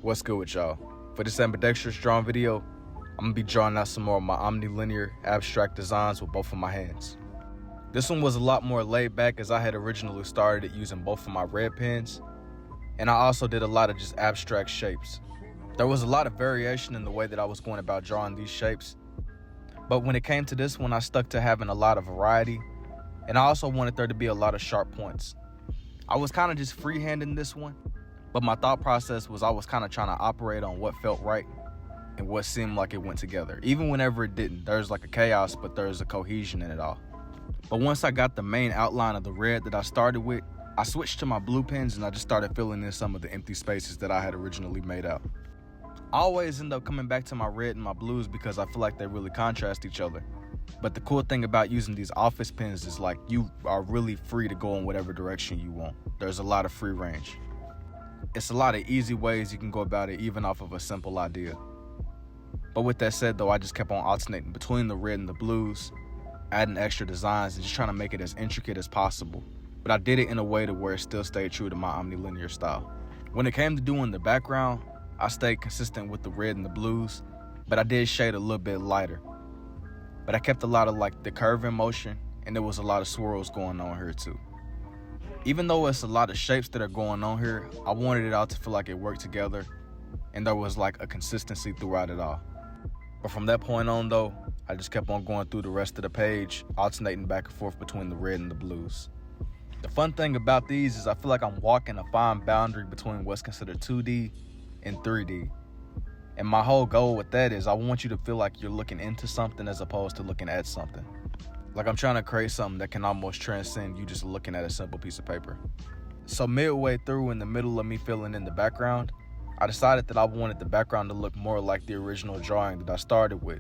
What's good with y'all? For this ambidextrous drawing video, I'm gonna be drawing out some more of my Omnilinear abstract designs with both of my hands. This one was a lot more laid back as I had originally started it using both of my red pens, and I also did a lot of just abstract shapes. There was a lot of variation in the way that I was going about drawing these shapes, but when it came to this one, I stuck to having a lot of variety, and I also wanted there to be a lot of sharp points. I was kind of just freehanding this one, but my thought process was I was kind of trying to operate on what felt right and what seemed like it went together. Even whenever it didn't, there's like a chaos, but there's a cohesion in it all. But once I got the main outline of the red that I started with, I switched to my blue pens and I just started filling in some of the empty spaces that I had originally made out. I always end up coming back to my red and my blues because I feel like they really contrast each other. But the cool thing about using these office pens is like you are really free to go in whatever direction you want. There's a lot of free range. It's a lot of easy ways you can go about it even off of a simple idea. But with that said though, I just kept on alternating between the red and the blues, adding extra designs and just trying to make it as intricate as possible. But I did it in a way to where it still stayed true to my Omnilinear style. When it came to doing the background, I stayed consistent with the red and the blues, but I did shade a little bit lighter. But I kept a lot of like the curve in motion, and there was a lot of swirls going on here too. Even though it's a lot of shapes that are going on here, I wanted it all to feel like it worked together, and there was like a consistency throughout it all. But from that point on though, I just kept on going through the rest of the page, alternating back and forth between the red and the blues. The fun thing about these is I feel like I'm walking a fine boundary between what's considered 2D and 3D. And my whole goal with that is I want you to feel like you're looking into something as opposed to looking at something. Like I'm trying to create something that can almost transcend you just looking at a simple piece of paper. So midway through, in the middle of me filling in the background, I decided that I wanted the background to look more like the original drawing that I started with.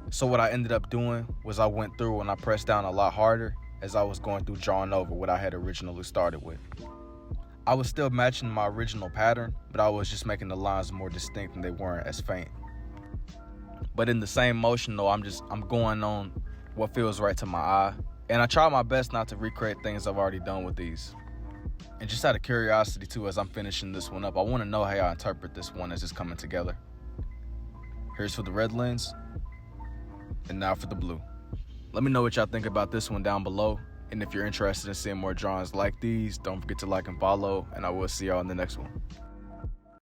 So what I ended up doing was I went through and I pressed down a lot harder as I was going through drawing over what I had originally started with. I was still matching my original pattern, but I was just making the lines more distinct and they weren't as faint. But in the same motion though, I'm going on what feels right to my eye. And I try my best not to recreate things I've already done with these. And just out of curiosity too, as I'm finishing this one up, I want to know how I interpret this one as it's coming together. Here's for the red lens, and now for the blue. Let me know what y'all think about this one down below. And if you're interested in seeing more drawings like these, don't forget to like and follow, and I will see y'all in the next one.